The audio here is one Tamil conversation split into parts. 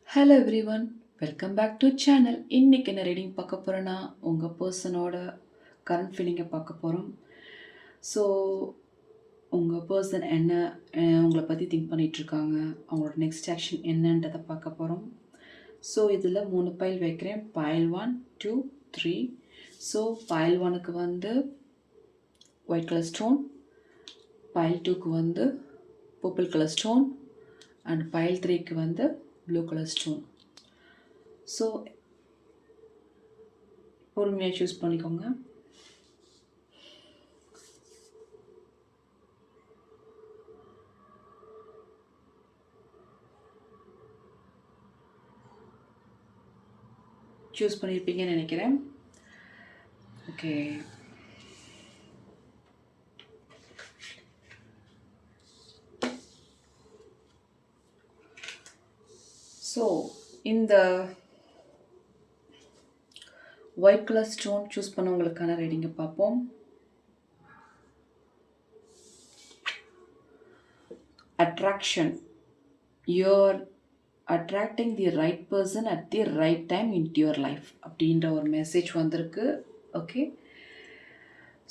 Hello everyone, welcome back to channel. இன்றைக்கி என்ன ரீடிங் பார்க்க போகிறேன்னா உங்கள் பர்சனோட கரண்ட் ஃபீலிங்கை பார்க்க போகிறோம். ஸோ உங்கள் பர்சன் என்ன உங்களை பற்றி திங்க் பண்ணிகிட்ருக்காங்க, அவங்களோட நெக்ஸ்ட் ஆக்ஷன் என்னன்றதை பார்க்க போகிறோம். ஸோ இதில் 3 பைல் வைக்கிறேன். பைல் 1, 2, 3. ஸோ பைல் 1க்கு வந்து ஒயிட் கலர் ஸ்டோன், பைல் 2க்கு வந்து purple colour stone and pile 3க்கு வந்து ப்ளூ கலர் ஸ்டோன். ஸோ பொறுமையாக சூஸ் பண்ணிக்கோங்க. சூஸ் பண்ணியிருப்பீங்கன்னு நினைக்கிறேன். ஓகே, ஸோ இந்த ஒயிட் கலர் ஸ்டோன் சூஸ் பண்ணவங்களுக்கான ரீடிங்கை பார்ப்போம். Attraction, you are attracting the right person at the right time into your life அப்படின்ற ஒரு மெசேஜ் வந்திருக்கு. ஓகே,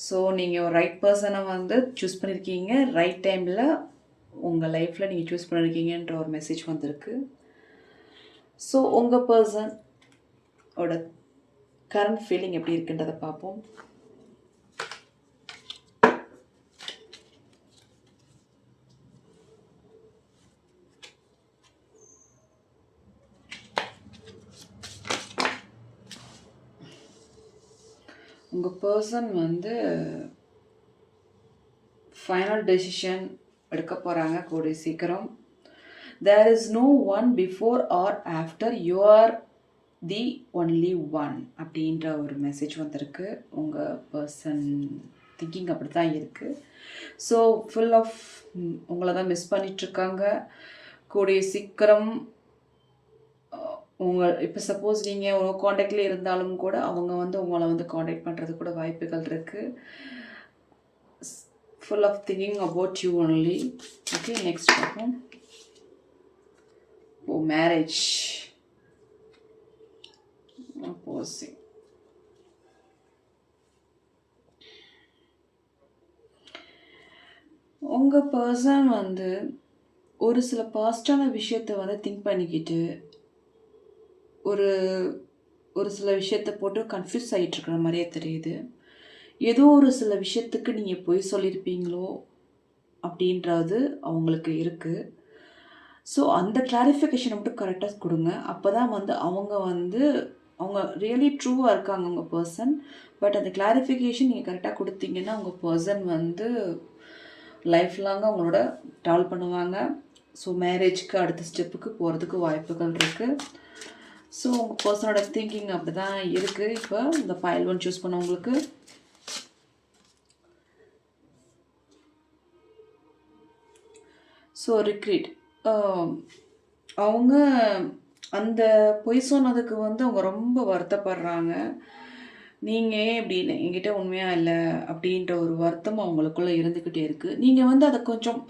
ஸோ நீங்கள் ஒரு ரைட் பர்சனை வந்து சூஸ் பண்ணியிருக்கீங்க, ரைட் டைமில் உங்கள் லைஃப்பில் நீங்கள் சூஸ் பண்ணியிருக்கீங்கன்ற ஒரு மெசேஜ் வந்திருக்கு. ஸோ உங்கள் பர்சனோட கரண்ட் ஃபீலிங் எப்படி இருக்குன்றதை பார்ப்போம். உங்கள் பர்சன் வந்து ஃபைனல் டெசிஷன் எடுக்க போகிறாங்க கூடிய சீக்கிரம். There is no one before or after, you are the only one அப்படின்ற ஒரு மெசேஜ் வந்திருக்கு. உங்கள் பர்சன் திங்கிங் அப்படி தான் இருக்குது. ஸோ ஃபுல் ஆஃப் உங்களை தான் மிஸ் பண்ணிகிட்ருக்காங்க. கூடிய சீக்கிரம் உங்கள் இப்போ சப்போஸ் நீங்கள் உங்கள் காண்டாக்டில் இருந்தாலும் கூட அவங்க வந்து உங்களை வந்து காண்டாக்ட் பண்ணுறது கூட வாய்ப்புகள் இருக்குது. Full of thinking about you only. Okay, next பார்ப்போம். Marriage opposing. உங்கள் பர்சன் வந்து ஒரு சில பாஸ்டான விஷயத்தை வந்து திங்க் பண்ணிக்கிட்டு ஒரு ஒரு சில விஷயத்தை போட்டு கன்ஃபியூஸ் ஆகிட்டு இருக்கிற மாதிரியே தெரியுது. ஏதோ ஒரு சில விஷயத்துக்கு நீங்கள் பொய் சொல்லியிருப்பீங்களோ அப்படின்றது அவங்களுக்கு இருக்குது. ஸோ அந்த கிளாரிஃபிகேஷனை மட்டும் கரெக்டாக கொடுங்க. அப்போ தான் வந்து அவங்க ரியலி ட்ரூவாக இருக்காங்க உங்கள் பர்சன். பட் அந்த கிளாரிஃபிகேஷன் நீங்கள் கரெக்டாக கொடுத்தீங்கன்னா உங்கள் பர்சன் வந்து லைஃப் லாங்காக அவங்களோட ட்ராவல் பண்ணுவாங்க. ஸோ மேரேஜ்க்கு அடுத்த ஸ்டெப்புக்கு போகிறதுக்கு வாய்ப்புகள் இருக்குது. ஸோ உங்கள் பர்சனோட திங்கிங் அப்படி தான் இருக்குது. இப்போ இந்த பைல் 1 சூஸ் பண்ணவங்களுக்கு ஸோ ரிக்ரீட், அவங்க அந்த பொய் சொன்னதுக்கு வந்து அவங்க ரொம்ப வருத்தப்படுறாங்க. நீங்கள் ஏன் இப்படின்னு என்கிட்ட உண்மையாக இல்லை அப்படின்ற ஒரு வருத்தம் அவங்களுக்குள்ளே இருந்துக்கிட்டே இருக்குது. நீங்கள் வந்து அதை கொஞ்சம்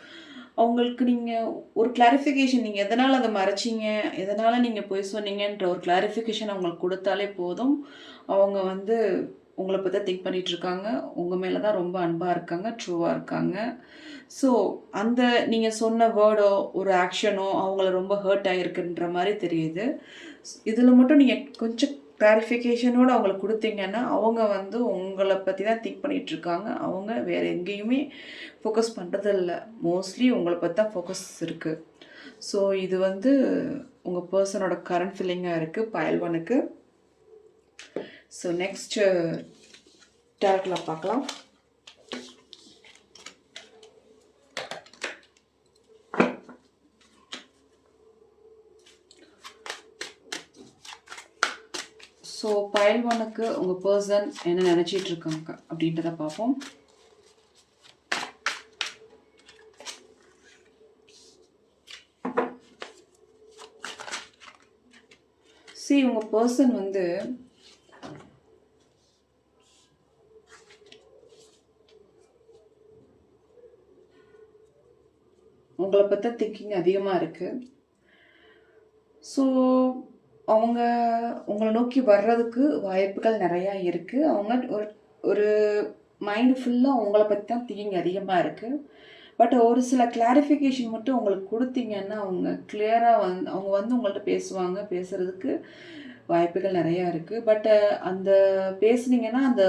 அவங்களுக்கு நீங்கள் ஒரு கிளாரிஃபிகேஷன், நீங்கள் எதனால் அதை மறைச்சிங்க, எதனால் நீங்கள் பொய் சொன்னீங்கன்ற ஒரு கிளாரிஃபிகேஷன் அவங்களுக்கு கொடுத்தாலே போதும். அவங்க வந்து உங்களை பற்றி திங்க் பண்ணிகிட்ருக்காங்க. உங்கள் மேலே தான் ரொம்ப அன்பாக இருக்காங்க, ட்ரூவாக இருக்காங்க. ஸோ அந்த நீங்கள் சொன்ன வேர்டோ ஒரு ஆக்ஷனோ அவங்கள ரொம்ப ஹர்ட் ஆகிருக்குன்ற மாதிரி தெரியுது. இதில் மட்டும் நீங்கள் கொஞ்சம் கிளாரிஃபிகேஷனோடு அவங்களுக்கு கொடுத்தீங்கன்னா அவங்க வந்து உங்களை பற்றி தான் திங்க் பண்ணிகிட்ருக்காங்க. அவங்க வேறு எங்கேயுமே ஃபோக்கஸ் பண்ணுறதில்ல. மோஸ்ட்லி உங்களை பற்றி தான் ஃபோக்கஸ் இருக்குது. ஸோ இது வந்து உங்கள் பர்சனோட கரண்ட் ஃபீலிங்காக இருக்குது பைல் 1க்கு. ஸோ நெக்ஸ்ட்டு டேரக்டில் பார்க்கலாம். ஸோ பைல் 1க்கு உங்கள் பர்சன் என்ன நினச்சிட்டு இருக்காங்க அப்படின்றத பார்ப்போம். உங்கள் பர்சன் வந்து உங்களை பற்றி திங்கிங் அதிகமாக இருக்குது. ஸோ அவங்க உங்கள நோக்கி வர்றதுக்கு வாய்ப்புகள் நெறையா இருக்கு. அவங்க ஒரு ஒரு மைண்ட் ஃபுல்லா உங்கள பத்தி தான் திங்கிங் அதிகமா இருக்கு. பட் ஒரு சில கிளாரிஃபிகேஷன் மட்டும் உங்களுக்கு குடுத்தீங்கன்னா, அவங்க கிளியரா அவங்க வந்து உங்கள்ட்ட பேசுவாங்க. பேசுறதுக்கு வாய்ப்புகள் நெறையா இருக்கு. பட் அந்த பேசுனீங்கன்னா, அந்த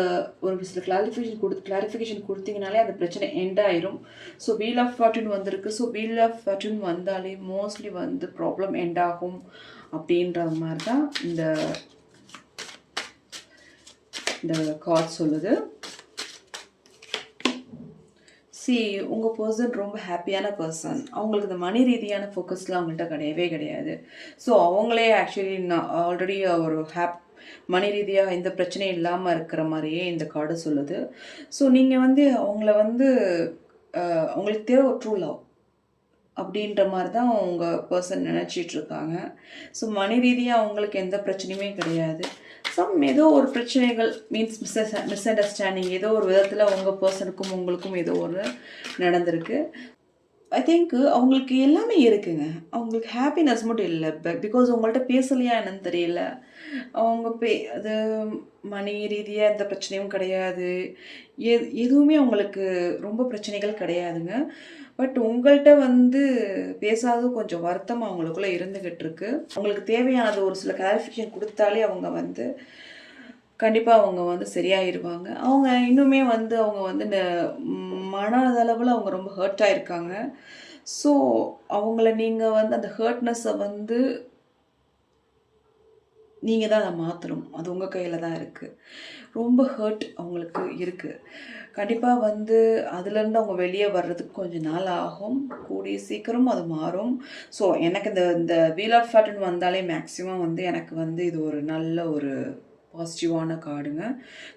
ஒரு சில கிளாரிஃபிகேஷன் குடுத்தீங்கனாலே அந்த பிரச்சனை எண்ட் ஆயிரும். ஸோ வீல் ஆஃப் ஃபார்ச்சூன் வந்திருக்கு. ஸோ வீல் ஆஃப் ஃபார்ச்சூன் வந்தாலே மோஸ்ட்லி வந்து ப்ராப்ளம் எண்ட் ஆகும். அப்படின்ற மாரி தான் இந்த இந்த கார்ட் சொல்லுது. உங்க பெர்சன் ரொம்ப ஹாப்பியான பெர்சன். அவங்களுக்கு இந்த மணி ரீதியான ஃபோக்கஸ்லாம் அவங்கள்ட்ட கிடையவே கிடையாது. ஸோ அவங்களே ஆக்சுவலி நான் ஆல்ரெடி ஒரு மணி ரீதியா எந்த பிரச்சனையும் இல்லாம இருக்கிற மாரியே இந்த கார்டு சொல்லுது. ஸோ நீங்க வந்து அவங்கள வந்து அவங்களுக்கு தேவை ஒரு ட்ரூ லவ். அப்படின்ற மாரி தான் உங்க பெர்சன் நினைச்சிட்டு இருக்காங்க. ஸோ மணி ரீதியா அவங்களுக்கு எந்த பிரச்சனையுமே கிடையாது. ஏதோ ஒரு பிரச்சனைகள் மீன்ஸ் மிஸ் அண்டர்ஸ்டாண்டிங் ஏதோ ஒரு விதத்தில் உங்கள் பர்சனுக்கும் உங்களுக்கும் ஏதோ ஒரு நடந்திருக்கு. ஐ திங்க் அவங்களுக்கு எல்லாமே இருக்குங்க. அவங்களுக்கு ஹாப்பினஸ் மட்டும் இல்லை. பிகாஸ் உங்கள்கிட்ட பேசலையா என்னன்னு தெரியல. அவங்க அது மணி ரீதியாக எந்த பிரச்சனையும் கிடையாது. எதுவுமே அவங்களுக்கு ரொம்ப பிரச்சனைகள் கிடையாதுங்க. பட் உங்கள்கிட்ட வந்து பேசாதது கொஞ்சம் வருத்தம் அவங்களுக்குள்ளே இருந்துக்கிட்டு இருக்கு. அவங்களுக்கு தேவையானது ஒரு சில கிளாரிஃபிகேஷன் கொடுத்தாலே அவங்க வந்து கண்டிப்பாக அவங்க வந்து சரியாயிருவாங்க. அவங்க இன்னுமே வந்து அவங்க வந்து இந்த மனதளவில் அவங்க ரொம்ப ஹர்ட் ஆயிருக்காங்க. ஸோ அவங்கள நீங்கள் வந்து அந்த ஹர்ட்னஸை வந்து நீங்கள் தான் அதை மாற்றணும். அது உங்கள் கையில் தான் இருக்குது. ரொம்ப ஹர்ட் அவங்களுக்கு இருக்குது. கண்டிப்பாக வந்து அதுலேருந்து அவங்க வெளியே வர்றதுக்கு கொஞ்சம் நாள் ஆகும். கூடிய சீக்கிரம் அது மாறும். ஸோ எனக்கு இந்த இந்த வீல் ஆஃப் ஃபார்ச்சூன் வந்தாலே மேக்ஸிமம் வந்து எனக்கு வந்து இது ஒரு நல்ல ஒரு பாசிட்டிவான கார்டுங்க.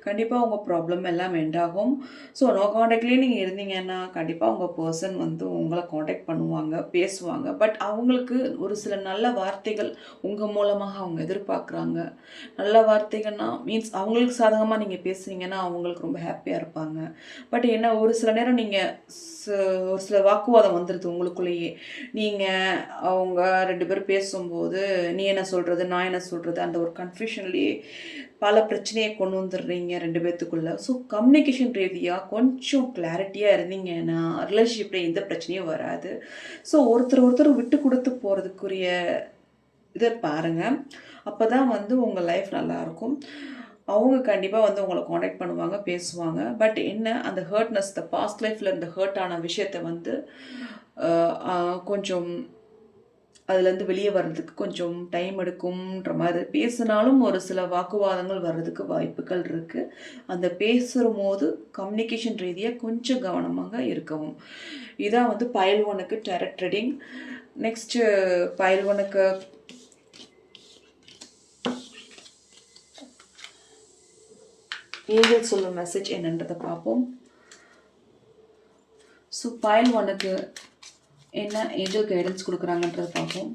கண்டிப்பாக உங்கள் ப்ராப்ளம் எல்லாம் எண்ட் ஆகும். ஸோ நோ காண்டாக்ட்லேயே நீங்கள் இருந்தீங்கன்னா கண்டிப்பாக உங்கள் பர்சன் வந்து உங்களை காண்டாக்ட் பண்ணுவாங்க, பேசுவாங்க. பட் அவங்களுக்கு ஒரு சில நல்ல வார்த்தைகள் உங்கள் மூலமாக அவங்க எதிர்பார்க்குறாங்க. நல்ல வார்த்தைகள்னா மீன்ஸ் அவங்களுக்கு சாதகமாக நீங்கள் பேசுனீங்கன்னா அவங்களுக்கு ரொம்ப ஹாப்பியாக இருப்பாங்க. பட் என்ன ஒரு சில நேரம் நீங்கள் ஒரு சில வாக்குவாதம் வந்துடுது உங்களுக்குள்ளேயே. நீங்கள் அவங்க 2 பேரும் பேசும்போது நீ என்ன சொல்கிறது, நான் என்ன சொல்கிறது, அந்த ஒரு கன்ஃபியூஷன்லேயே பல பிரச்சனையை கொண்டு வந்துடுறீங்க 2 பேத்துக்குள்ள. ஸோ கம்யூனிகேஷன் ரீதியாக கொஞ்சம் கிளாரிட்டியாக இருந்தீங்கன்னா ரிலேஷன்ஷிப்பில் எந்த பிரச்சனையும் வராது. ஸோ ஒருத்தர் விட்டு கொடுத்து போகிறதுக்குரிய இதை பாருங்கள். அப்போ தான் வந்து உங்கள் லைஃப் நல்லாயிருக்கும். அவங்க கண்டிப்பாக வந்து உங்களை காண்டாக்ட் பண்ணுவாங்க, பேசுவாங்க. பட் என்ன அந்த ஹர்ட்னஸ் இந்த பாஸ்ட் லைஃப்பில் இந்த ஹர்ட் ஆன விஷயத்தை வந்து கொஞ்சம் அதுலேருந்து வெளியே வர்றதுக்கு கொஞ்சம் டைம் எடுக்கும்ன்ற மாதிரி பேசினாலும் ஒரு சில வாக்குவாதங்கள் வர்றதுக்கு வாய்ப்புகள் இருக்குது. அந்த பேசுகிற போது கம்யூனிகேஷன் ரீதியாக கொஞ்சம் கவனமாக இருக்கவும். இதான் வந்து பைல் 1க்கு டாரட் ரீடிங். நெக்ஸ்ட்டு பைல் 1க்கு ஏஞ்சல் சொல்லும் மெசேஜ் என்னன்றதை பார்ப்போம். ஸோ பைல் 1க்கு என்ன ஏஞ்சல் கைடன்ஸ் கொடுக்குறாங்கன்றதை பார்ப்போம்.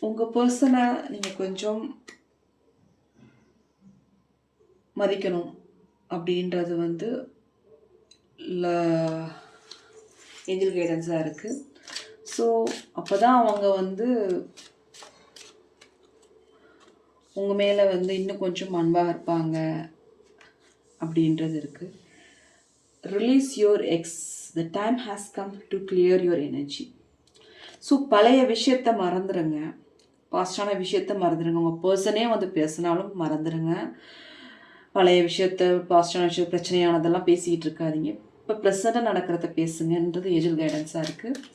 உங்கள் பர்சனை நீங்கள் கொஞ்சம் மதிக்கணும் அப்படின்றது வந்து ஏஞ்சல் கைடன்ஸாக இருக்குது. ஸோ அப்போ தான் அவங்க வந்து உங்கள் மேலே வந்து இன்னும் கொஞ்சம் அன்பாக இருப்பாங்க அப்படின்றது இருக்குது. Release your X, the time has come to clear your energy. So பழைய விஷயத்தை மறந்துடுங்க, பாஸ்டான விஷயத்தை மறந்துடுங்க. உங்கள் பர்சனே வந்து பேசினாலும் மறந்துடுங்க. பழைய விஷயத்தை பாஸ்டான விஷயம் பிரச்சனையானதெல்லாம் பேசிக்கிட்டு இருக்காதீங்க. இப்போ ப்ரெசண்ட்டாக நடக்கிறத பேசுங்கன்றது ஏஞ்சல் கைடன்ஸாக இருக்குது.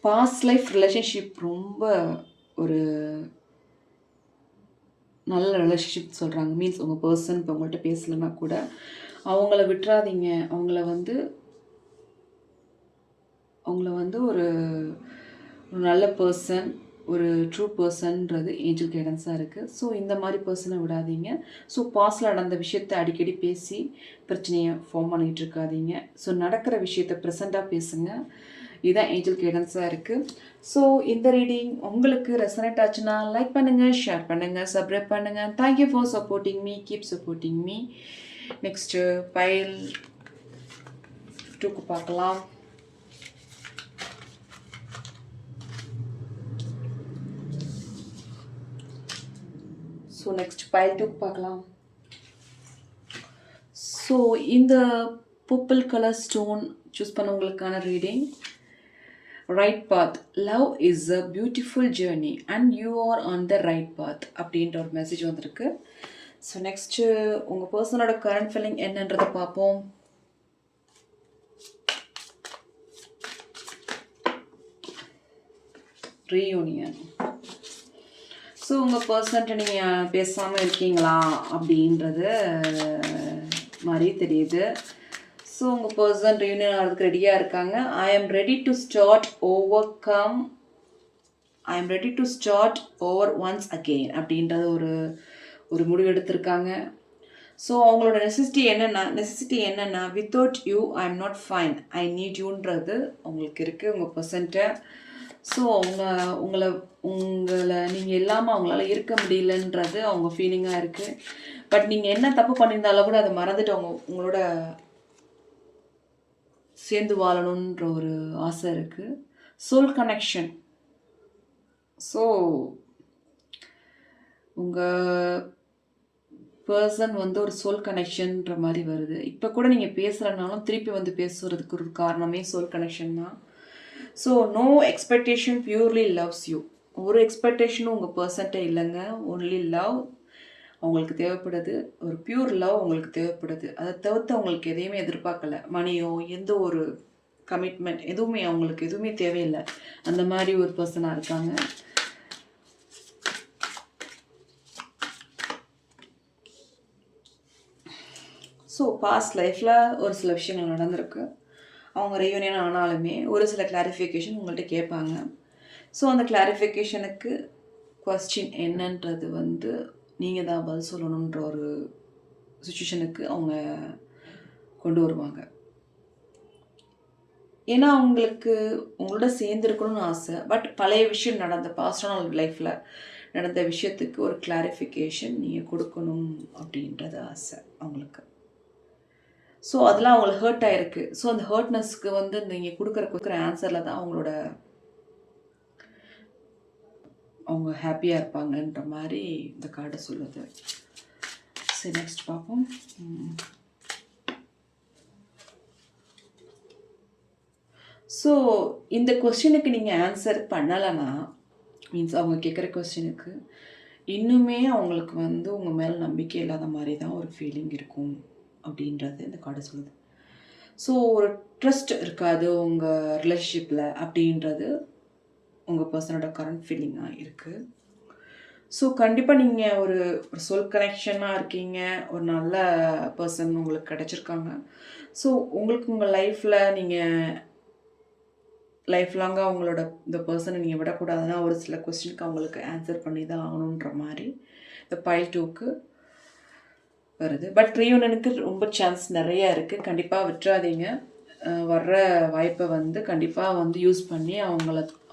பாஸ்ட் லைஃப் ரிலேஷன்ஷிப் ரொம்ப ஒரு நல்ல ரிலேஷன்ஷிப் சொல்கிறாங்க. மீன்ஸ் உங்கள் பர்சன் இப்போ உங்கள்கிட்ட பேசலைன்னா கூட அவங்கள விட்டுறாதீங்க. அவங்கள வந்து ஒரு நல்ல பர்சன், ஒரு ட்ரூ பர்சன்றது ஏஞ்சல் கைடன்ஸாக இருக்குது. ஸோ இந்த மாதிரி பர்சனை விடாதீங்க. ஸோ பாஸ்டில் நடந்த விஷயத்தை அடிக்கடி பேசி பிரச்சனையை ஃபார்ம் பண்ணிகிட்டு இருக்காதீங்க. ஸோ நடக்கிற விஷயத்தை ப்ரெசண்ட்டாக பேசுங்க. இதுதான் ஏஞ்சல் கைடன்ஸாக இருக்குது. ஸோ இந்த ரீடிங் உங்களுக்கு ரெசனேட் ஆச்சுன்னா லைக் பண்ணுங்கள், ஷேர் பண்ணுங்கள், சப்ஸ்கிரைப் பண்ணுங்கள். Thank you for supporting me, keep supporting me. Next pile 2க்கு பார்க்கலாம். ஸோ நெக்ஸ்ட் பைல் 2க்கு பார்க்கலாம். ஸோ இந்த பர்பிள் கலர் ஸ்டோன் சூஸ் பண்ணவங்களுக்கான reading, right path, love is a beautiful journey and you are on the right path அப்படின்ற ஒரு மெசேஜ் வந்திருக்கு. ஸோ நெக்ஸ்ட்டு உங்கள் பர்சனோட கரண்ட் ஃபீலிங் என்னன்றதை பார்ப்போம். ரீயூனியன். ஸோ உங்கள் பர்சன்ட்ட நீங்கள் பேசாமல் இருக்கீங்களா அப்படின்றது மாதிரி தெரியுது. ஸோ உங்கள் பர்சன் ரீயூனியன் ஆகிறதுக்கு ரெடியாக இருக்காங்க. I am ready to start over once again அப்படின்றது ஒரு முடிவு எடுத்திருக்காங்க. ஸோ அவங்களோட நெசசிட்டி என்னென்னா without you I am not fine, I need யூன்றது அவங்களுக்கு இருக்குது உங்கள் பர்சன்ட்டை. ஸோ உங்களை நீங்கள் இல்லாமல் அவங்களால இருக்க முடியலன்றது அவங்க ஃபீலிங்காக இருக்குது. பட் நீங்கள் என்ன தப்பு பண்ணியிருந்தாலும் கூட அதை மறந்துட்டு உங்களோட சேர்ந்து வாழணுன்ற ஒரு ஆசை இருக்குது. Soul connection. ஸோ உங்கள் பர்சன் வந்து ஒரு சோல் கனெக்ஷன்ற மாதிரி வருது. இப்போ கூட நீங்கள் பேசுகிறனாலும் திருப்பி வந்து பேசுகிறதுக்கு ஒரு காரணமே சோல் கனெக்ஷன் தான். So no expectation purely loves you. ஒரு எக்ஸ்பெக்டேஷனும் உங்கள் பர்சன்ட்டே இல்லைங்க. ஒன்லி லவ் அவங்களுக்கு தேவைப்படுது. ஒரு பியூர் லவ் அவங்களுக்கு தேவைப்படுது. அதை தவிர்த்து அவங்களுக்கு எதையுமே எதிர்பார்க்கல. மணியோ எந்த ஒரு கமிட்மெண்ட் அவங்களுக்கு எதுவுமே தேவையில்லை. அந்த மாதிரி ஒரு பர்சனாக இருக்காங்க. ஸோ பாஸ்ட் லைஃப்பில் ஒரு சில விஷயங்கள் நடந்திருக்கு. அவங்க ரீயூனியன் ஆனாலுமே ஒரு சில கிளாரிஃபிகேஷன் உங்கள்கிட்ட கேட்பாங்க. ஸோ அந்த கிளாரிஃபிகேஷனுக்கு கொஸ்டின் என்னன்றது வந்து நீங்கள் தான் பதில் சொல்லணுன்ற ஒரு சுச்சுவேஷனுக்கு அவங்க கொண்டு வருவாங்க. ஏன்னா அவங்களுக்கு உங்களோட சேர்ந்துருக்கணும்னு ஆசை. பட் பழைய விஷயம் நடந்த பாஸ்டான லைஃப்பில் நடந்த விஷயத்துக்கு ஒரு கிளாரிஃபிகேஷன் நீங்கள் கொடுக்கணும் அப்படின்றது ஆசை அவங்களுக்கு. ஸோ அதெல்லாம் அவங்களுக்கு ஹர்ட் ஆகிருக்கு. ஸோ அந்த ஹர்ட்னஸ்க்கு வந்து நீங்கள் கொடுக்குற ஆன்சரில் தான் அவங்க ஹாப்பியாக இருப்பாங்கன்ற மாதிரி இந்த கார்டை சொல்லுது. சரி நெக்ஸ்ட் பார்ப்போம். ஸோ இந்த கொஸ்டினுக்கு நீங்கள் ஆன்சர் பண்ணலைன்னா மீன்ஸ் அவங்க கேட்குற கொஸ்டினுக்கு இன்னுமே அவங்களுக்கு வந்து உங்கள் மேலே நம்பிக்கை இல்லாத மாதிரி தான் ஒரு ஃபீலிங் இருக்கும் அப்படின்றது இந்த கார்டு சொல்லுது. ஸோ ஒரு ட்ரஸ்ட் இருக்காது உங்கள் ரிலேஷன்ஷிப்பில் அப்படின்றது உங்கள் பர்சனோட கரண்ட் ஃபீலிங்காக இருக்குது. ஸோ கண்டிப்பாக நீங்கள் ஒரு சோல் கனெக்ஷனாக இருக்கீங்க. ஒரு நல்ல பர்சன் உங்களுக்கு கிடச்சிருக்காங்க. ஸோ உங்களுக்கு உங்கள் லைஃப்பில் நீங்கள் லைஃப் லாங்காக அவங்களோட இந்த பர்சனை நீங்கள் விடக்கூடாதுன்னா ஒரு சில கொஸ்டினுக்கு அவங்களுக்கு ஆன்சர் பண்ணி தான் ஆகணுன்ற மாதிரி இந்த பைல் 2க்கு வருது. பட் ரீயூனியனுக்கு ரொம்ப சான்ஸ் நிறையா இருக்குது. கண்டிப்பாக விட்டுறாதீங்க. வர்ற வாய்ப்பை வந்து கண்டிப்பாக வந்து யூஸ் பண்ணி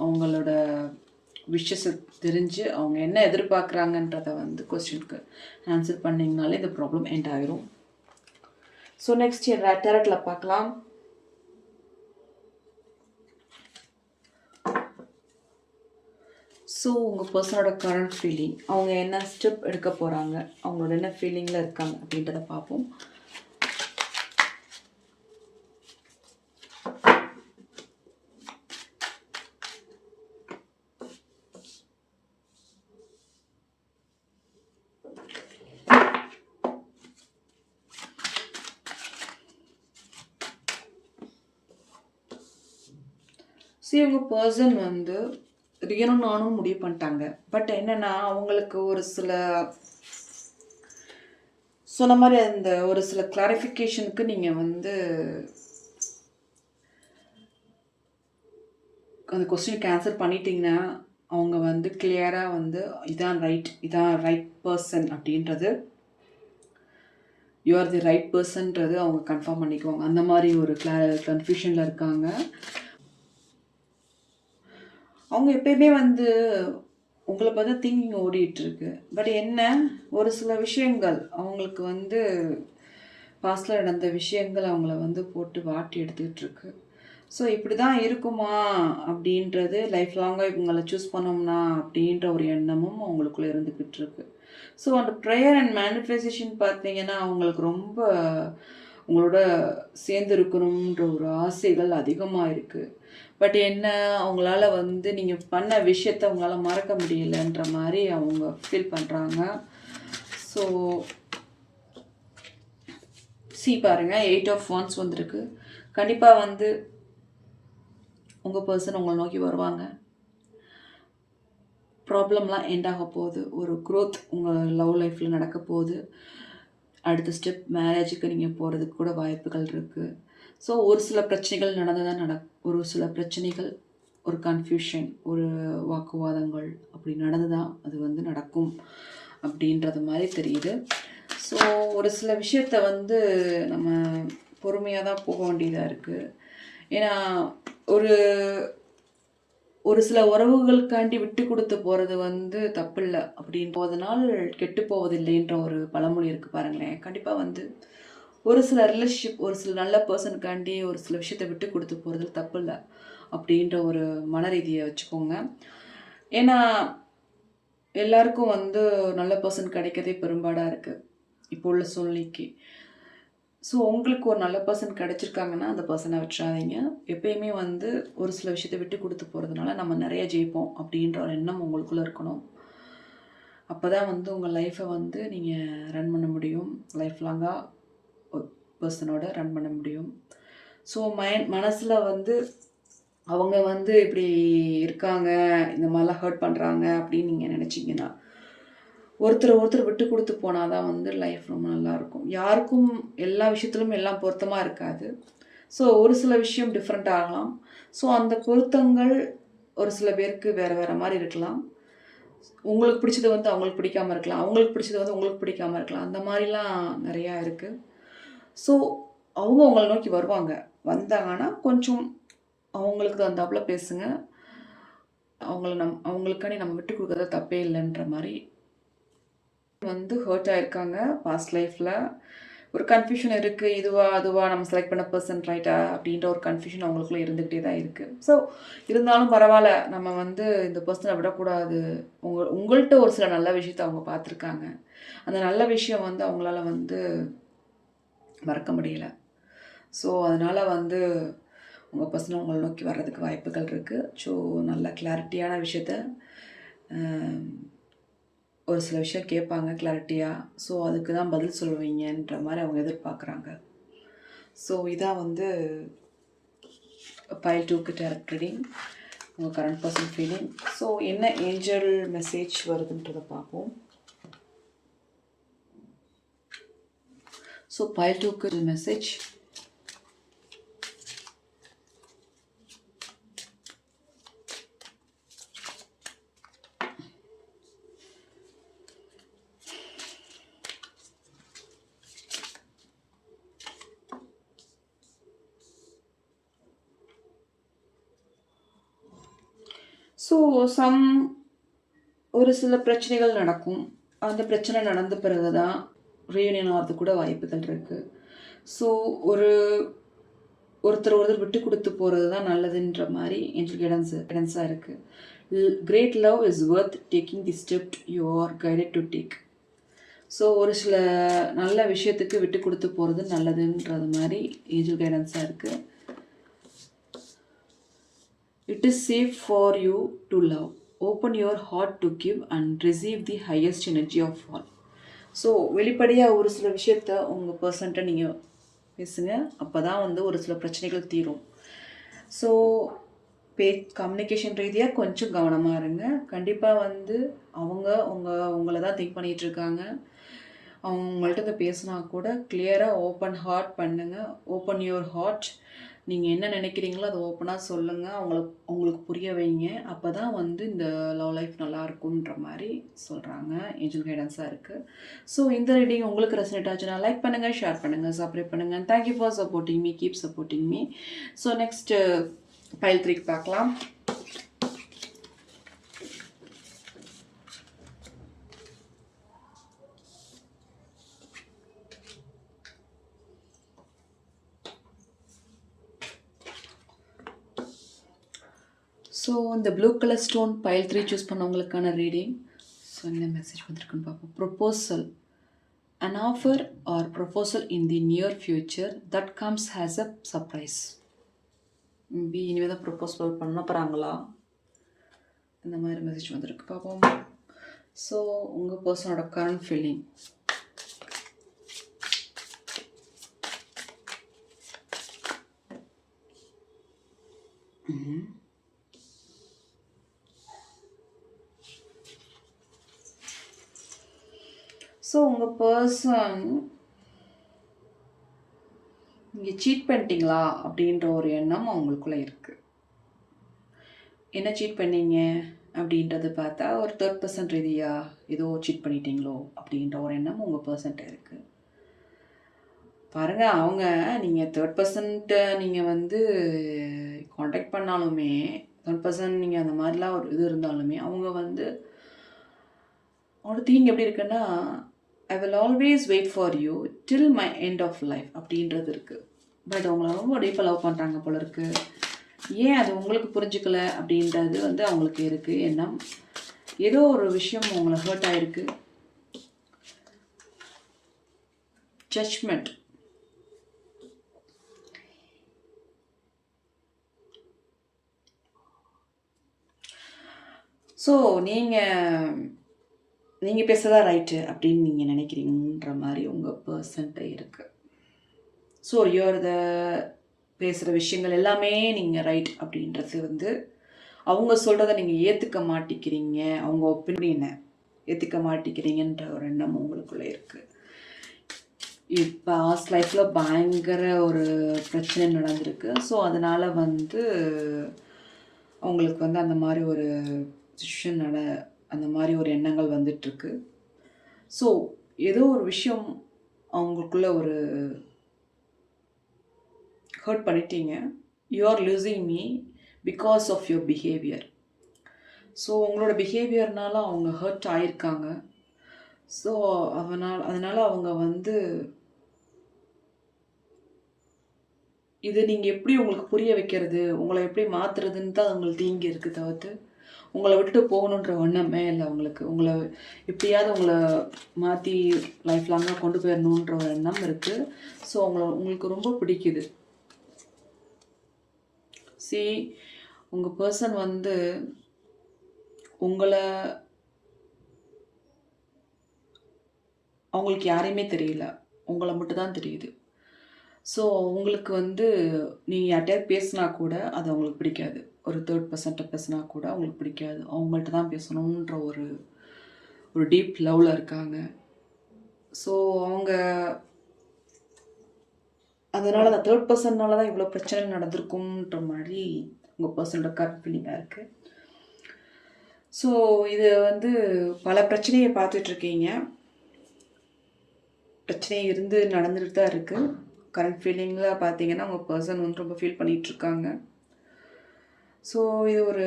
அவங்களோட விஷஸை தெரிஞ்சு அவங்க என்ன எதிர்பார்க்குறாங்கன்றதை வந்து கொஸ்டினுக்கு ஆன்சர் பண்ணிங்கனாலே இந்த ப்ராப்ளம் எண்ட் ஆகிரும். ஸோ நெக்ஸ்ட் டேரட்டில் பார்க்கலாம். ஸோ உங்கள் பர்சனோட கரண்ட் ஃபீலிங், அவங்க என்ன ஸ்டெப் எடுக்க போகிறாங்க, அவங்களோட என்ன ஃபீலிங்கில் இருக்காங்க அப்படின்றத பார்ப்போம். உங்கள் பர்சன் வந்து ரியனும் நானும் முடிவு பண்ணிட்டாங்க. பட் என்னென்னா அவங்களுக்கு ஒரு சில சொன்ன மாதிரி அந்த ஒரு சில கிளாரிஃபிகேஷனுக்கு நீங்கள் வந்து அந்த கொஸ்டினுக்கு ஆன்சர் பண்ணிட்டீங்கன்னா அவங்க வந்து கிளியராக வந்து இதான் ரைட் பர்சன் அப்படின்றது, யூ ஆர் தி ரைட் பர்சன்றது அவங்க கன்ஃபார்ம் பண்ணிக்குவாங்க. அந்த மாதிரி ஒரு கன்ஃபியூஷனில் இருக்காங்க. அவங்க எப்பயுமே வந்து உங்களை பார்த்தா திங்கிங் ஓடிட்டுருக்கு. பட் என்ன, ஒரு சில விஷயங்கள் அவங்களுக்கு வந்து பாஸ்டில் நடந்த விஷயங்கள் அவங்கள வந்து போட்டு வாட்டி எடுத்துக்கிட்டு இருக்கு. ஸோ இப்படி தான் இருக்குமா அப்படின்றது லைஃப் லாங்காக இவங்களை சூஸ் பண்ணோம்னா அப்படின்ற ஒரு எண்ணமும் அவங்களுக்குள்ளே இருந்துக்கிட்டு இருக்கு. ஸோ அந்த ப்ரேயர் அண்ட் மேனிஃபெஸ்டேஷன் பார்த்தீங்கன்னா அவங்களுக்கு ரொம்ப உங்களோட சேர்ந்து இருக்கணுன்ற ஒரு ஆசைகள் அதிகமாக இருக்குது. பட் என்ன, அவங்களால வந்து நீங்கள் பண்ண விஷயத்த அவங்களால மறக்க முடியலன்ற மாதிரி அவங்க ஃபீல் பண்ணுறாங்க. ஸோ பாருங்கள், 8 ஆஃப் வாண்ட்ஸ் வந்திருக்கு. கண்டிப்பாக வந்து உங்கள் பர்சன் உங்களை நோக்கி வருவாங்க. ப்ராப்ளம்லாம் எண்ட் ஆக போகுது. ஒரு க்ரோத் உங்கள் லவ் லைஃப்பில் நடக்க போகுது. அடுத்த ஸ்டெப் மேரேஜுக்கு நீங்கள் போகிறதுக்கு கூட வாய்ப்புகள் இருக்குது. ஸோ ஒரு சில பிரச்சனைகள் ஒரு சில பிரச்சனைகள், ஒரு கன்ஃபியூஷன், ஒரு வாக்குவாதங்கள் அப்படி நடந்து தான் அது வந்து நடக்கும் அப்படின்றது மாதிரி தெரியுது. ஸோ ஒரு சில விஷயத்த வந்து நம்ம பொறுமையாக தான் போக வேண்டியதாக இருக்குது. ஏன்னா ஒரு சில உறவுகளுக்காண்டி விட்டு கொடுத்து போகிறது வந்து தப்பில்லை அப்படின்னு போவதனால் கெட்டு போவதில்லைன்ற ஒரு பழமொழி இருக்குது பாருங்களேன். கண்டிப்பாக வந்து ஒரு சில ரிலேஷன்ஷிப், ஒரு சில நல்ல பர்சனுக்காண்டி ஒரு சில விஷயத்தை விட்டு கொடுத்து போகிறது தப்பில்லை அப்படின்ற ஒரு மன ரீதியை வச்சுக்கோங்க. ஏன்னா எல்லாருக்கும் வந்து நல்ல பர்சன் கிடைக்கிறதே பெரும்பாடாக இருக்குது இப்போ உள்ள சூழ்நிலைக்கு. ஸோ உங்களுக்கு ஒரு நல்ல பர்சன் கிடச்சிருக்காங்கன்னா அந்த பர்சனை விட்டுறாதீங்க. எப்பயுமே வந்து ஒரு சில விஷயத்தை விட்டு கொடுத்து போகிறதுனால நம்ம நிறைய ஜெயிப்போம் அப்படின்ற ஒரு எண்ணம் உங்களுக்குள்ளே இருக்கணும். அப்போ தான் வந்து உங்கள் லைஃப்பை வந்து நீங்கள் ரன் பண்ண முடியும். லைஃப் லாங்காக ஒரு பர்சனோட ரன் பண்ண முடியும். ஸோ மனசில் வந்து அவங்க வந்து இப்படி இருக்காங்க, இந்த மாதிரிலாம் ஹர்ட் பண்ணுறாங்க அப்படின்னு நீங்கள் நினச்சிங்கன்னா ஒருத்தர் விட்டு கொடுத்து போனால் தான் வந்து லைஃப் ரொம்ப நல்லாயிருக்கும். யாருக்கும் எல்லா விஷயத்துலையும் எல்லாம் பொருத்தமாக இருக்காது. ஸோ ஒரு சில விஷயம் டிஃப்ரெண்ட் ஆகலாம். ஸோ அந்த பொருத்தங்கள் ஒரு சில பேருக்கு வேறு வேறு மாதிரி இருக்கலாம். உங்களுக்கு பிடிச்சது வந்து அவங்களுக்கு பிடிக்காமல் இருக்கலாம், அவங்களுக்கு பிடிச்சது வந்து உங்களுக்கு பிடிக்காமல் இருக்கலாம். அந்த மாதிரிலாம் நிறையா இருக்குது. ஸோ அவங்க உங்களை நோக்கி வருவாங்க. வந்தாங்கன்னா கொஞ்சம் அவங்களுக்கு தகுந்தாப்புல பேசுங்க. அவங்களுக்காண்டி நம்ம விட்டு கொடுக்குறது தப்பே இல்லைன்ற மாதிரி வந்து ஹர்ட் ஆயிருக்காங்க பாஸ்ட் லைஃப்பில். ஒரு கன்ஃபியூஷன் இருக்குது, இதுவா அதுவா நம்ம செலக்ட் பண்ண பர்சன் ரைட்டா அப்படின்ற ஒரு கன்ஃபியூஷன் அவங்களுக்குள்ள இருந்துக்கிட்டே தான் இருக்குது. ஸோ இருந்தாலும் பரவாயில்ல, நம்ம வந்து இந்த பர்சனை விடக்கூடாது. உங்கள்கிட்ட ஒரு சில நல்ல விஷயத்த அவங்க பார்த்துருக்காங்க. அந்த நல்ல விஷயம் வந்து அவங்களால வந்து மறக்க முடியல. ஸோ அதனால் வந்து உங்கள் பர்சனை உங்களை நோக்கி வர்றதுக்கு வாய்ப்புகள் இருக்குது. ஸோ நல்ல கிளாரிட்டியான விஷயத்த ஒரு சில விஷயம் கேட்பாங்க கிளாரிட்டியாக. ஸோ அதுக்கு தான் பதில் சொல்லுவீங்கன்ற மாதிரி அவங்க எதிர்பார்க்குறாங்க. ஸோ இதான் வந்து பைல் 2க்கு டைரக்ட் ரீடிங், உங்கள் கரண்ட் பர்சன் ஃபீலிங். ஸோ என்ன ஏஞ்சல் மெசேஜ் வருதுன்றதை பார்ப்போம். ஸோ பைல் 2க்கு மெசேஜ். ஸோ ஒரு சில பிரச்சனைகள் நடக்கும். அந்த பிரச்சனை நடந்த பிறகு தான் ரீயூனியன் ஆகிறது கூட வாய்ப்புகள் இருக்குது. ஸோ ஒருத்தர் விட்டு கொடுத்து போகிறது தான் நல்லதுன்ற மாதிரி ஏஞ்சல் கைடன்ஸாக இருக்குது. Great love is worth taking the step you are guided to take. So ஒரு சில நல்ல விஷயத்துக்கு விட்டு கொடுத்து போகிறது நல்லதுன்றது மாதிரி ஏஞ்சல் கைடன்ஸாக இருக்குது. It is safe for you to love. Open your heart to give and receive the highest energy of all. So வெளிப்படையாக ஒரு சில விஷயத்த உங்கள் பர்சன்ட்ட நீங்கள் பேசுங்க. அப்போ தான் வந்து ஒரு சில பிரச்சனைகள் தீரும். ஸோ கம்யூனிகேஷன் ரீதியாக கொஞ்சம் கவனமாக இருங்க. கண்டிப்பாக வந்து உங்களை தான் திங்க் பண்ணிகிட்ருக்காங்க. அவங்க உங்கள்கிட்ட பேசினா கூட கிளியராக ஓப்பன் ஹார்ட் பண்ணுங்கள். Open your heart. நீங்கள் என்ன நினைக்கிறீங்களோ அதை ஓப்பனாக சொல்லுங்கள். அவங்களுக்கு புரிய வைங்க. அப்போ தான் வந்து இந்த லவ் லைஃப் நல்லாயிருக்குன்ற மாதிரி சொல்கிறாங்க. ஏஞ்சல் கைடன்ஸாக இருக்குது. ஸோ இந்த ரீடிங் உங்களுக்கு ரெசனேட் ஆச்சுன்னா லைக் பண்ணுங்கள், ஷேர் பண்ணுங்கள், சப்ஸ்கிரைப் பண்ணுங்கள். Thank you for supporting me. Keep supporting me. So next pile 3க்கு பார்க்கலாம். ஸோ இந்த blue colour stone pile 3 choose பண்ணவங்களுக்கான ரீடிங். ஸோ என்ன மெசேஜ் வந்திருக்குன்னு பார்ப்போம். Proposal. An offer or proposal in the near future that comes as a surprise. Maybe இனிமேல் தான் ப்ரொபோசல் பண்ண போகிறாங்களா, இந்த மாதிரி மெசேஜ் வந்திருக்கு, பார்ப்போம். ஸோ உங்கள் பர்சனோட கரண்ட் ஃபீலிங். ஸோ உங்கள் பர்சன் நீங்கள் சீட் பண்ணிட்டீங்களா அப்படின்ற ஒரு எண்ணம் அவங்களுக்குள்ளே இருக்குது. என்ன சீட் பண்ணீங்க அப்படின்றது பார்த்தா ஒரு 3% ரீதியாக ஏதோ சீட் பண்ணிட்டீங்களோ அப்படின்ற ஒரு எண்ணம் உங்கள் பர்சன்ட்ட இருக்குது. பாருங்கள், அவங்க நீங்கள் 3% நீங்கள் வந்து காண்டாக்ட் பண்ணாலுமே 3% நீங்கள் அந்த மாதிரிலாம் ஒரு இது இருந்தாலுமே அவங்க வந்து அவனோட திங்கிங் எப்படி இருக்குன்னா, I will always wait for you till my end of life அப்படின்றது இருக்குது. பட் அவங்கள ரொம்ப டீப்பாக லவ் பண்ணுறாங்க போல இருக்குது. ஏன் அது உங்களுக்கு புரிஞ்சுக்கல அப்படின்றது வந்து அவங்களுக்கு இருக்குது எண்ணம். ஏதோ ஒரு விஷயம் அவங்கள ஹர்ட் ஆகிருக்கு. ஜட்ஜ்மெண்ட். ஸோ நீங்கள் பேசுகிறதா ரைட்டு அப்படின்னு நீங்கள் நினைக்கிறீங்கன்ற மாதிரி உங்கள் பர்சன்ட்ட இருக்குது. ஸோ யூஆர் பேசுகிற விஷயங்கள் எல்லாமே நீங்கள் ரைட் அப்படின்றது வந்து அவங்க சொல்கிறத நீங்கள் ஏற்றுக்க மாட்டிக்கிறீங்க, அவங்க ஒப்பீனியனை ஏற்றுக்க மாட்டிக்கிறீங்கன்ற ஒரு எண்ணம் உங்களுக்குள்ளே இருக்குது. இப்போ பாஸ்ட் லைஃப்பில் பயங்கர ஒரு பிரச்சனை நடந்திருக்கு. ஸோ அதனால் வந்து அவங்களுக்கு வந்து அந்த மாதிரி ஒரு சுச்சுவேஷன் அந்த மாதிரி ஒரு எண்ணங்கள் வந்துட்டுருக்கு. ஸோ ஏதோ ஒரு விஷயம் அவங்களுக்குள்ள ஒரு ஹர்ட் பண்ணிட்டீங்க. You are losing me because of your behaviour. So உங்களோட பிஹேவியர்னால அவங்க ஹர்ட் ஆகியிருக்காங்க. ஸோ அதனால் அவங்க வந்து இது நீங்கள் எப்படி உங்களுக்கு புரிய வைக்கிறது, உங்களை எப்படி மாற்றுறதுன்னு தான் அவங்களுக்கு தீங்கி இருக்குது, தவிர்த்து உங்களை விட்டுட்டு போகணுன்ற எண்ணமே இல்லை அவங்களுக்கு. உங்களை எப்படியாவது உங்களை மாற்றி லைஃப் லாங்காக கொண்டு போயிடணுன்ற ஒரு எண்ணம் இருக்குது. ஸோ உங்களுக்கு ரொம்ப பிடிக்குது. உங்கள் பர்சன் வந்து அவங்களுக்கு யாரையுமே தெரியல, உங்களை மட்டும்தான் தெரியுது. ஸோ உங்களுக்கு வந்து நீங்கள் யார்கிட்டயாவது பேசினா கூட அது அவங்களுக்கு பிடிக்காது. ஒரு 3% பேசினா கூட அவங்களுக்கு பிடிக்காது. அவங்கள்ட்ட தான் பேசணுன்ற ஒரு டீப் லவ்வில் இருக்காங்க. ஸோ அவங்க அதனால் அந்த 3%னால தான் இவ்வளோ பிரச்சனை நடந்திருக்கும்ன்ற மாதிரி உங்கள் பர்சனோட கரெக்ட் ஃபீலிங்காக இருக்குது. ஸோ இது வந்து பல பிரச்சனையை பார்த்துட்ருக்கீங்க. பிரச்சனை இருந்து நடந்துட்டு தான் இருக்குது. கரண்ட் ஃபீலிங்கில் பார்த்தீங்கன்னா உங்கள் பர்சன் வந்து ரொம்ப ஃபீல் பண்ணிகிட்ருக்காங்க. ஸோ இது ஒரு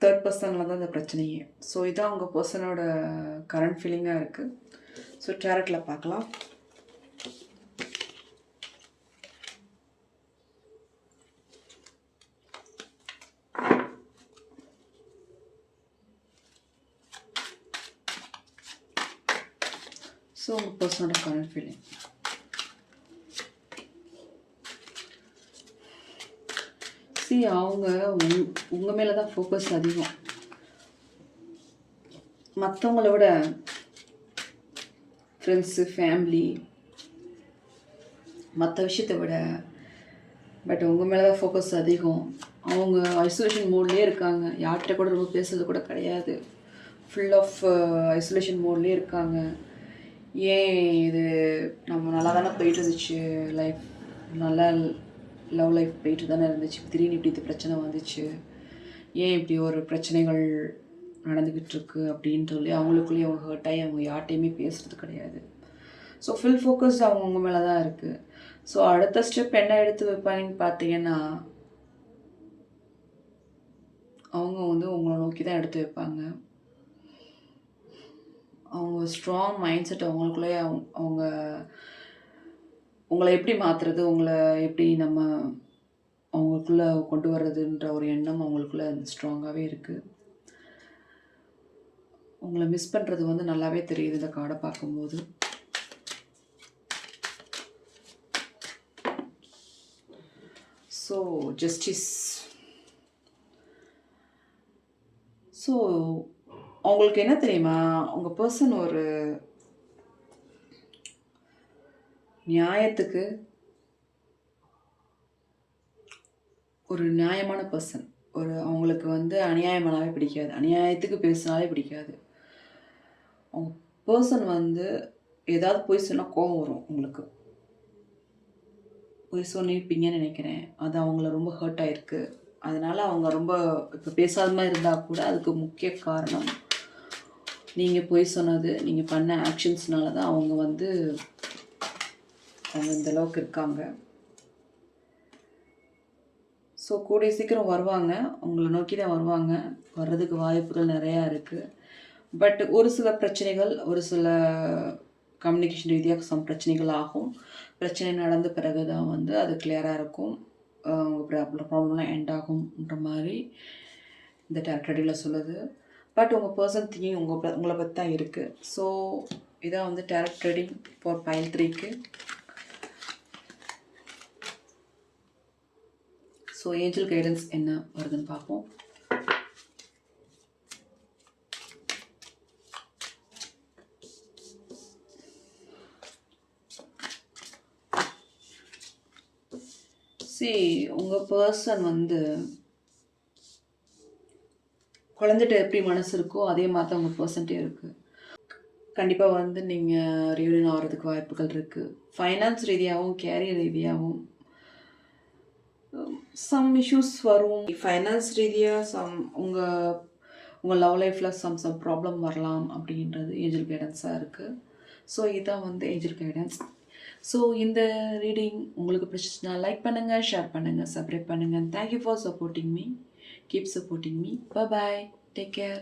தேர்ட் பர்சனில் தான் இந்த பிரச்சனையே. ஸோ இதான் உங்கள் பர்சனோட கரண்ட் ஃபீலிங்காக இருக்குது. ஸோ டேரட்டில் பார்க்கலாம். ஸோ உங்கள் பர்சனோட கரண்ட் ஃபீலிங். அவங்க உங்கள் மேலே தான் ஃபோக்கஸ் அதிகம். மற்றவங்கள விட ஃப்ரெண்ட்ஸு, ஃபேமிலி, மற்ற விஷயத்தை விட பட் உங்கள் மேலே தான் ஃபோக்கஸ் அதிகம். அவங்க ஐசோலேஷன் மோட்லேயே இருக்காங்க. யார்கிட்ட கூட ரொம்ப பேசுறது கூட கிடையாது. ஃபுல் ஆஃப் ஐசோலேஷன் மோட்லேயே இருக்காங்க. ஏன் இது நம்ம நல்லா தானே போயிட்டு இருந்துச்சு, லைஃப் நல்லா லவ் லைஃப் போயிட்டு தானே இருந்துச்சு, திடீர்னு இப்படி இது பிரச்சனை வந்துச்சு, ஏன் இப்படி ஒரு பிரச்சனைகள் நடந்துக்கிட்டு இருக்கு அப்படின்னு சொல்லி அவங்களுக்குள்ளேயே அவங்க ஹர்ட் ஆகி அவங்க யார்ட்டையுமே பேசுகிறது கிடையாது. ஸோ ஃபுல் ஃபோக்கஸ் அவங்க மேலே தான் இருக்குது. ஸோ அடுத்த ஸ்டெப் என்ன எடுத்து வைப்பாங்கன்னு பார்த்தீங்கன்னா அவங்க வந்து உங்களை நோக்கி தான் எடுத்து வைப்பாங்க. அவங்க ஸ்ட்ராங் மைண்ட் செட் அவங்களுக்குள்ளேயே அவங்க உங்கள எப்படி மாத்துறது, உங்கள எப்படி நம்ம அவங்களுக்குள்ள கொண்டு வர்றதுன்ற ஒரு எண்ணம் அவங்களுக்குள்ள ஸ்ட்ராங்காவே இருக்கு. உங்கள மிஸ் பண்றது வந்து நல்லாவே தெரியுது இந்த கார்ட பார்க்கும்போது. So justice. ஸோ அவங்களுக்கு என்ன தெரியுமா? உங்க பெர்சன் ஒரு நியாயத்துக்கு ஒரு நியாயமான பர்சன். அவங்களுக்கு வந்து அநியாயமானாவே பிடிக்காது. அநியாயத்துக்கு பேசினாலே பிடிக்காது. அவங்க பர்சன் வந்து ஏதாவது பொய் சொன்னா கோவம் வரும் உங்களுக்கு. பொய் சொல்லியிருப்பீங்கன்னு நினைக்கிறேன். அது அவங்கள ரொம்ப ஹர்ட் ஆயிருக்கு. அதனால அவங்க ரொம்ப இப்போ பேசாத மாதிரி இருந்தால் கூட அதுக்கு முக்கிய காரணம் நீங்கள் பொய் சொன்னது, நீங்கள் பண்ண ஆக்ஷன்ஸ்னால தான் அவங்க வந்து அவங்க இந்த அளவுக்கு இருக்காங்க. ஸோ கூடிய சீக்கிரம் வருவாங்க. உங்களை நோக்கி தான் வருவாங்க. வர்றதுக்கு வாய்ப்புகள் நிறையா இருக்குது. பட் ஒரு சில பிரச்சனைகள், ஒரு சில கம்யூனிகேஷன் ரீதியாக பிரச்சனைகள் ஆகும். பிரச்சனை நடந்த பிறகு தான் வந்து அது கிளியராக இருக்கும். உங்கள் ப்ராப்ளம்லாம் எண்ட் ஆகும்ன்ற மாதிரி இந்த டேரக்ட் சொல்லுது. பட் உங்கள் பர்சன் திங்கிங் உங்களை பற்றி தான் இருக்குது. ஸோ இதான் வந்து டேரக்ட் ரீடிங் ஃபார் பைல் 3க்கு. ஸோ ஏஞ்சல் கைடன்ஸ் என்ன வருதுன்னு பார்ப்போம். உங்கள் பர்சன் வந்து குழந்தைகிட்ட எப்படி மனசு இருக்கோ அதே மாதிரி தான் உங்கள் பர்சன்ட்டே இருக்குது. கண்டிப்பாக வந்து நீங்கள் ரியூனியன் ஆகிறதுக்கு வாய்ப்புகள் இருக்குது. ஃபைனான்ஸ் ரீதியாகவும் கேரியர் ரீதியாகவும் சம் இஷ்யூஸ் வரும். ஃபைனான்ஸ் ரீதியாக உங்கள் லவ் லைஃப்பில் சம் ப்ராப்ளம் வரலாம் அப்படின்றது ஏஞ்சல் கைடன்ஸாக இருக்குது. ஸோ இதுதான் வந்து ஏஞ்சல் கைடன்ஸ். ஸோ இந்த ரீடிங் உங்களுக்கு பிடிச்சிச்சுன்னா லைக் பண்ணுங்கள், ஷேர் பண்ணுங்கள், சப்ஸ்கிரைப் பண்ணுங்கள். Thank you for supporting me. Keep supporting me. Bye bye. Take care.